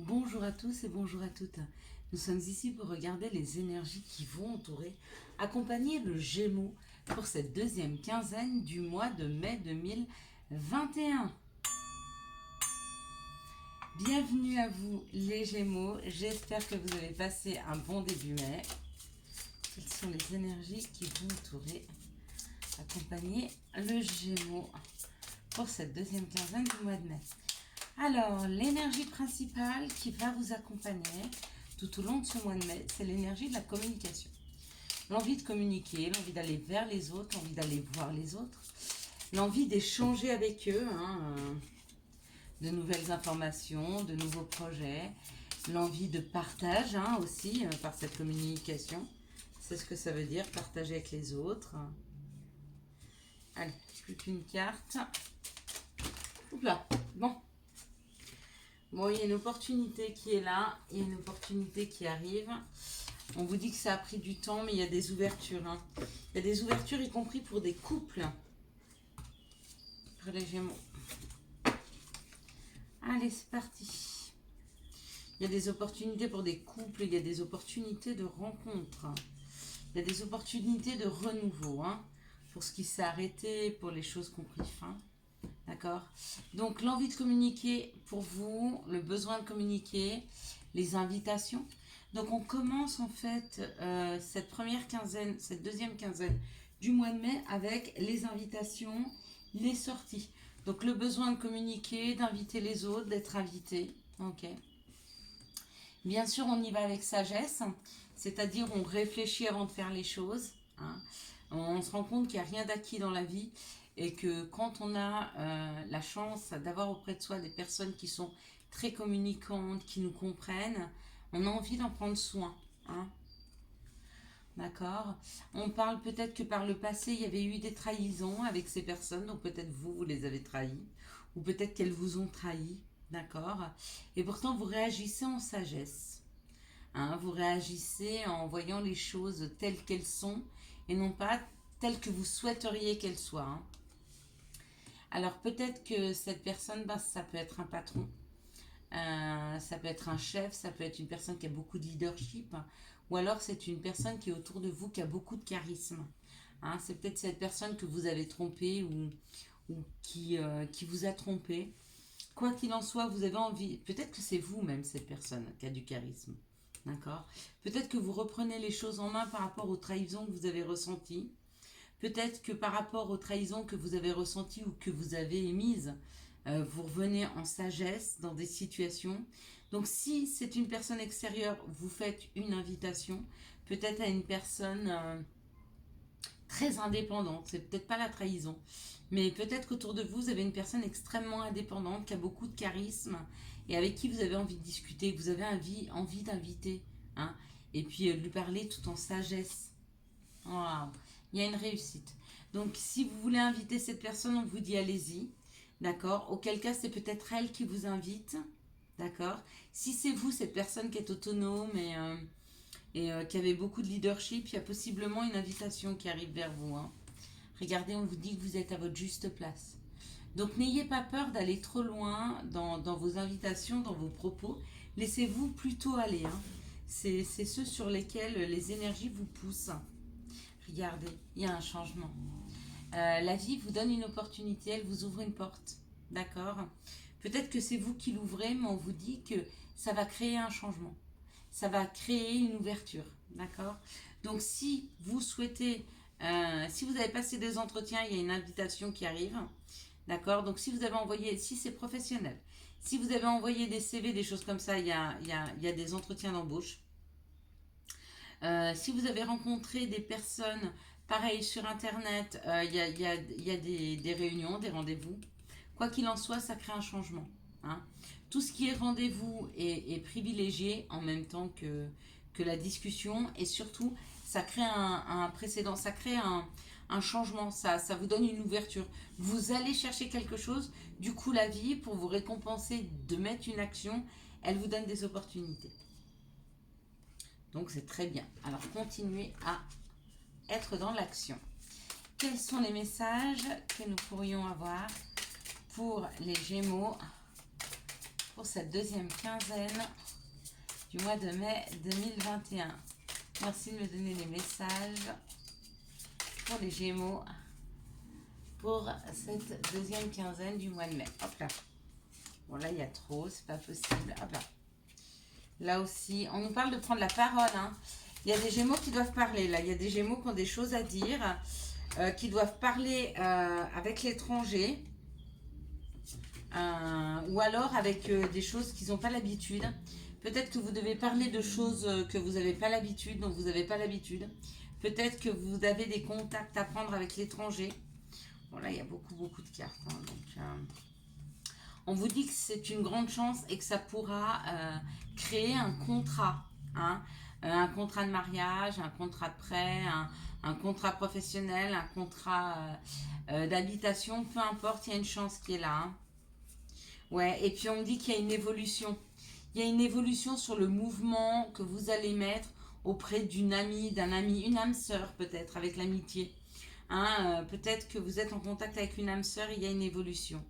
Bonjour à tous et bonjour à toutes. Nous sommes ici pour regarder les énergies qui vont entourer, accompagner le Gémeaux pour cette deuxième quinzaine du mois de mai 2021. Bienvenue à vous les Gémeaux, j'espère que vous avez passé un bon début mai. Quelles sont les énergies qui vont entourer, accompagner le Gémeaux pour cette deuxième quinzaine du mois de mai? Alors, l'énergie principale qui va vous accompagner tout au long de ce mois de mai, c'est l'énergie de la communication. L'envie de communiquer, l'envie d'aller vers les autres, l'envie d'aller voir les autres, l'envie d'échanger avec eux, de nouvelles informations, de nouveaux projets, l'envie de partage aussi par cette communication. C'est ce que ça veut dire, partager avec les autres. Allez, plus qu'une carte. Oups là, bon. Bon, il y a une opportunité qui est là, il y a une opportunité qui arrive. On vous dit que ça a pris du temps, mais il y a des ouvertures. Il y a des ouvertures, y compris pour des couples. Pour les Gémeaux. Allez, c'est parti. Il y a des opportunités pour des couples, il y a des opportunités de rencontres. Il y a des opportunités de renouveau, pour ce qui s'est arrêté, pour les choses qui ont pris fin. D'accord? Donc, l'envie de communiquer pour vous, le besoin de communiquer, les invitations. Donc, on commence en fait cette première quinzaine, cette deuxième quinzaine du mois de mai avec les invitations, les sorties. Donc, le besoin de communiquer, d'inviter les autres, d'être invité. Ok. Bien sûr, on y va avec sagesse, c'est-à-dire on réfléchit avant de faire les choses. On se rend compte qu'il n'y a rien d'acquis dans la vie et que quand on a la chance d'avoir auprès de soi des personnes qui sont très communicantes, qui nous comprennent, on a envie d'en prendre soin. D'accord? On parle peut-être que par le passé, il y avait eu des trahisons avec ces personnes, donc peut-être vous les avez trahies, ou peut-être qu'elles vous ont trahi. D'accord? Et pourtant, vous réagissez en sagesse. Vous réagissez en voyant les choses telles qu'elles sont et non pas telles que vous souhaiteriez qu'elles soient. Alors peut-être que cette personne, ça peut être un patron, ça peut être un chef, ça peut être une personne qui a beaucoup de leadership, ou alors c'est une personne qui est autour de vous qui a beaucoup de charisme. C'est peut-être cette personne que vous avez trompée ou qui vous a trompé. Quoi qu'il en soit, vous avez envie, peut-être que c'est vous-même cette personne qui a du charisme. D'accord? Peut-être que vous reprenez les choses en main par rapport aux trahisons que vous avez ressenties. Peut-être que par rapport aux trahisons que vous avez ressenties ou que vous avez émises, vous revenez en sagesse dans des situations. Donc si c'est une personne extérieure, vous faites une invitation, peut-être à une personne très indépendante. C'est peut-être pas la trahison, mais peut-être qu'autour de vous, vous avez une personne extrêmement indépendante qui a beaucoup de charisme et avec qui vous avez envie de discuter, que vous avez envie d'inviter. Et puis lui parler tout en sagesse. Wow. Il y a une réussite. Donc, si vous voulez inviter cette personne, on vous dit allez-y. D'accord? Auquel cas, c'est peut-être elle qui vous invite. D'accord? Si c'est vous, cette personne qui est autonome et qui avait beaucoup de leadership, il y a possiblement une invitation qui arrive vers vous. Regardez, on vous dit que vous êtes à votre juste place. Donc, n'ayez pas peur d'aller trop loin dans vos invitations, dans vos propos. Laissez-vous plutôt aller. C'est ceux sur lesquels les énergies vous poussent. Regardez, il y a un changement. La vie vous donne une opportunité, elle vous ouvre une porte. D'accord? Peut-être que c'est vous qui l'ouvrez, mais on vous dit que ça va créer un changement. Ça va créer une ouverture. D'accord? Donc si vous souhaitez, si vous avez passé des entretiens, il y a une invitation qui arrive. D'accord? Donc si vous avez envoyé, si c'est professionnel, si vous avez envoyé des CV, des choses comme ça, il y a des entretiens d'embauche. Si vous avez rencontré des personnes, pareil sur Internet, il y a des réunions, des rendez-vous. Quoi qu'il en soit, ça crée un changement. Tout ce qui est rendez-vous est privilégié en même temps que la discussion et surtout, ça crée un précédent, ça crée un changement, ça vous donne une ouverture. Vous allez chercher quelque chose, du coup la vie, pour vous récompenser de mettre une action, elle vous donne des opportunités. Donc c'est très bien. Alors continuez à être dans l'action. Quels sont les messages que nous pourrions avoir pour les Gémeaux pour cette deuxième quinzaine du mois de mai 2021. Merci de me donner les messages pour les Gémeaux pour cette deuxième quinzaine du mois de mai. Hop là. Bon là il y a trop, c'est pas possible. Hop là. Là aussi, on nous parle de prendre la parole. Hein. Il y a des Gémeaux qui doivent parler. Là, il y a des Gémeaux qui ont des choses à dire, qui doivent parler avec l'étranger, ou alors avec des choses qu'ils n'ont pas l'habitude. Peut-être que vous devez parler de choses que vous n'avez pas l'habitude, dont vous n'avez pas l'habitude. Peut-être que vous avez des contacts à prendre avec l'étranger. Bon là, il y a beaucoup de cartes. Hein, donc, on vous dit que c'est une grande chance et que ça pourra créer un contrat. Hein, un contrat de mariage, un contrat de prêt, un contrat professionnel, un contrat d'habitation. Peu importe, il y a une chance qui est là. Hein. Ouais, et puis on me dit qu'il y a une évolution. Il y a une évolution sur le mouvement que vous allez mettre auprès d'une amie, d'un ami, une âme sœur peut-être, avec l'amitié. Hein, peut-être que vous êtes en contact avec une âme sœur et il y a une évolution.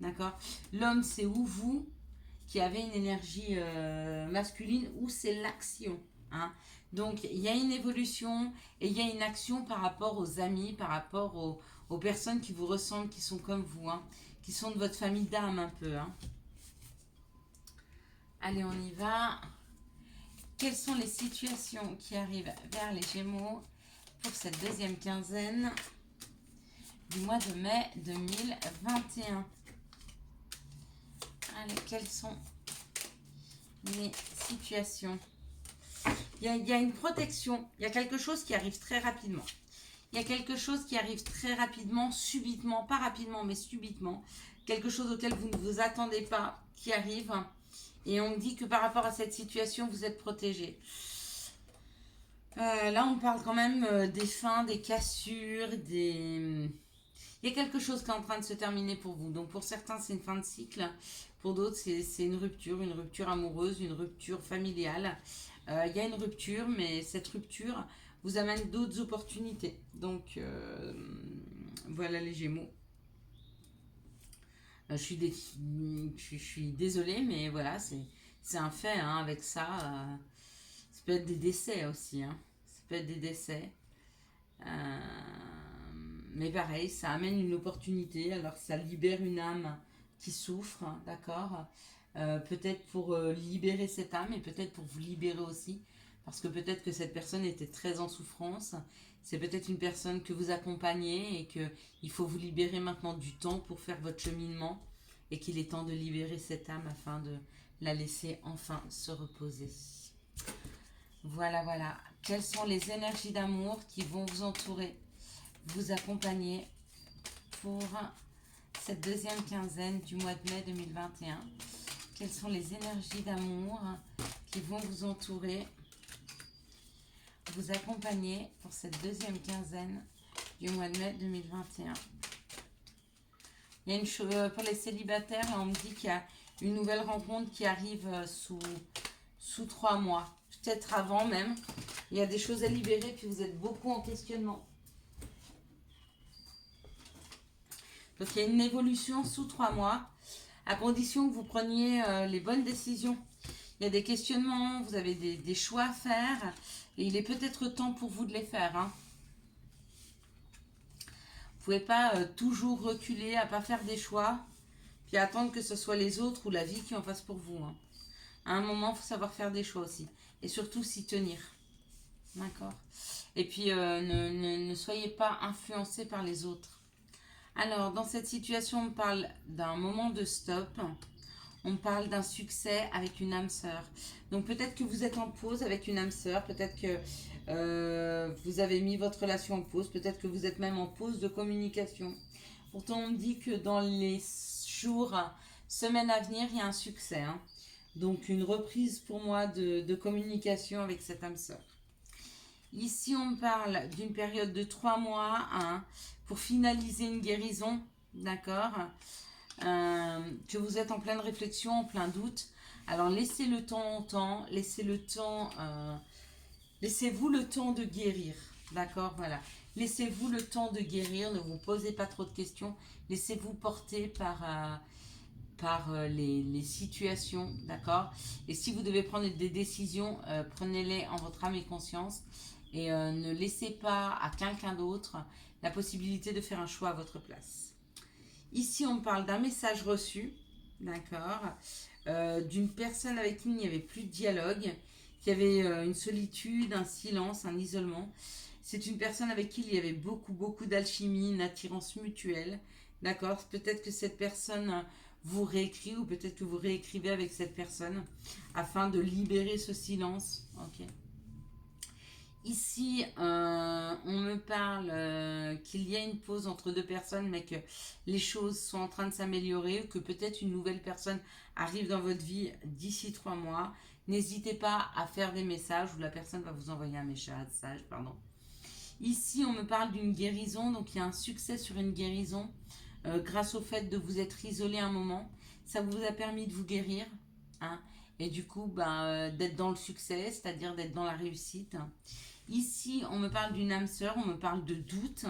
D'accord? L'homme, c'est ou vous qui avez une énergie masculine ou c'est l'action. Hein? Donc, il y a une évolution et il y a une action par rapport aux amis, par rapport aux personnes qui vous ressemblent, qui sont comme vous, hein, qui sont de votre famille d'âme un peu. Hein. Allez, on y va. Quelles sont les situations qui arrivent vers les Gémeaux pour cette deuxième quinzaine du mois de mai 2021? Allez, quelles sont les situations? Il y a une protection, il y a quelque chose qui arrive très rapidement. Il y a quelque chose qui arrive très rapidement, subitement, pas rapidement, mais subitement. Quelque chose auquel vous ne vous attendez pas, qui arrive. Et on me dit que par rapport à cette situation, vous êtes protégé. Là, on parle quand même des fins, des cassures, des... Il y a quelque chose qui est en train de se terminer pour vous. Donc pour certains, c'est une fin de cycle. Pour d'autres, c'est une rupture amoureuse, une rupture familiale. Il y a une rupture, mais cette rupture vous amène d'autres opportunités. Donc voilà les Gémeaux. Je suis désolée, mais voilà, c'est un fait. Hein, avec ça, ça peut être des décès aussi. Hein. Ça peut être des décès. Mais pareil, ça amène une opportunité. Alors ça libère une âme qui souffre, hein, d'accord, peut-être pour libérer cette âme et peut-être pour vous libérer aussi. Parce que peut-être que cette personne était très en souffrance. C'est peut-être une personne que vous accompagnez et qu'il faut vous libérer maintenant du temps pour faire votre cheminement. Et qu'il est temps de libérer cette âme afin de la laisser enfin se reposer. Voilà, voilà. Quelles sont les énergies d'amour qui vont vous entourer, vous accompagner pour cette deuxième quinzaine du mois de mai 2021? Quelles sont les énergies d'amour qui vont vous entourer, vous accompagner pour cette deuxième quinzaine du mois de mai 2021? Il y a une chose pour les célibataires, on me dit qu'il y a une nouvelle rencontre qui arrive sous 3 mois, peut-être avant même. Il y a des choses à libérer, puis vous êtes beaucoup en questionnement. Donc il y a une évolution sous 3 mois, à condition que vous preniez les bonnes décisions. Il y a des questionnements, vous avez des choix à faire, et il est peut-être temps pour vous de les faire. Hein. Vous ne pouvez pas toujours reculer, à ne pas faire des choix, puis attendre que ce soit les autres ou la vie qui en fasse pour vous. Hein. À un moment, il faut savoir faire des choix aussi, et surtout s'y tenir. D'accord. Et puis, ne soyez pas influencés par les autres. Alors, dans cette situation, on parle d'un moment de stop. On parle d'un succès avec une âme sœur. Donc, peut-être que vous êtes en pause avec une âme sœur. Peut-être que vous avez mis votre relation en pause. Peut-être que vous êtes même en pause de communication. Pourtant, on dit que dans les jours, semaines à venir, il y a un succès. Hein. Donc, une reprise pour moi de communication avec cette âme sœur. Ici, on parle d'une période de 3 mois hein, pour finaliser une guérison, d'accord, que vous êtes en pleine réflexion, en plein doute. Alors, laissez le temps au temps, laissez-vous le temps de guérir, d'accord, voilà. Laissez-vous le temps de guérir, ne vous posez pas trop de questions, laissez-vous porter par les situations, d'accord? Et si vous devez prendre des décisions, prenez-les en votre âme et conscience et ne laissez pas à quelqu'un d'autre la possibilité de faire un choix à votre place. Ici, on parle d'un message reçu, d'accord, d'une personne avec qui il n'y avait plus de dialogue, qui avait une solitude, un silence, un isolement. C'est une personne avec qui il y avait beaucoup d'alchimie, une attirance mutuelle, d'accord. Peut-être que cette personne vous réécrit ou peut-être que vous réécrivez avec cette personne afin de libérer ce silence, ok. Ici, on me parle qu'il y a une pause entre deux personnes, mais que les choses sont en train de s'améliorer, que peut-être une nouvelle personne arrive dans votre vie d'ici 3 mois. N'hésitez pas à faire des messages ou la personne va vous envoyer un message, pardon. Ici, on me parle d'une guérison, donc il y a un succès sur une guérison grâce au fait de vous être isolé un moment. Ça vous a permis de vous guérir, hein, et du coup, d'être dans le succès, c'est-à-dire d'être dans la réussite. Ici, on me parle d'une âme sœur, on me parle de doute,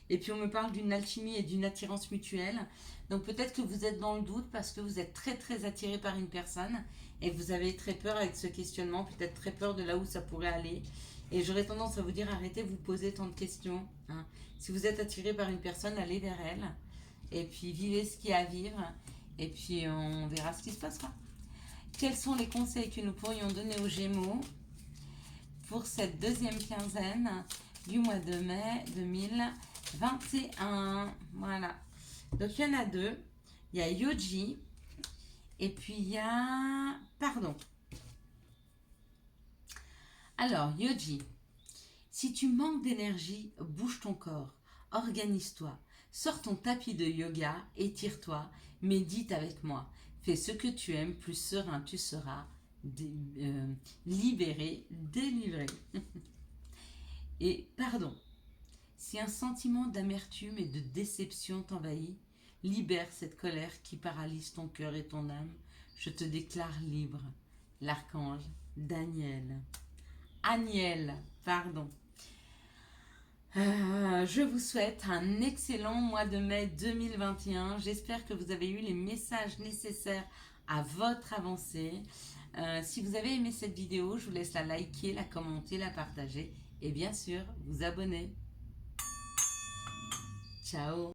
et puis on me parle d'une alchimie et d'une attirance mutuelle. Donc peut-être que vous êtes dans le doute parce que vous êtes très attiré par une personne et que vous avez très peur avec ce questionnement, peut-être très peur de là où ça pourrait aller. Et j'aurais tendance à vous dire, arrêtez de vous poser tant de questions, hein. Si vous êtes attiré par une personne, allez vers elle, et puis vivez ce qu'il y a à vivre, et puis on verra ce qui se passera. Quels sont les conseils que nous pourrions donner aux Gémeaux pour cette deuxième quinzaine du mois de mai 2021? Voilà. Donc il y en a deux. Il y a Yoji et puis il y a... Pardon. Alors, Yoji, si tu manques d'énergie, bouge ton corps, organise-toi, sors ton tapis de yoga, étire-toi, médite avec moi. Fais ce que tu aimes, plus serein tu seras, libéré, délivré. Et pardon, si un sentiment d'amertume et de déception t'envahit, libère cette colère qui paralyse ton cœur et ton âme. Je te déclare libre. L'archange Daniel. Aniel, pardon. Je vous souhaite un excellent mois de mai 2021. J'espère que vous avez eu les messages nécessaires à votre avancée. Si vous avez aimé cette vidéo, je vous laisse la liker, la commenter, la partager et bien sûr vous abonner. Ciao.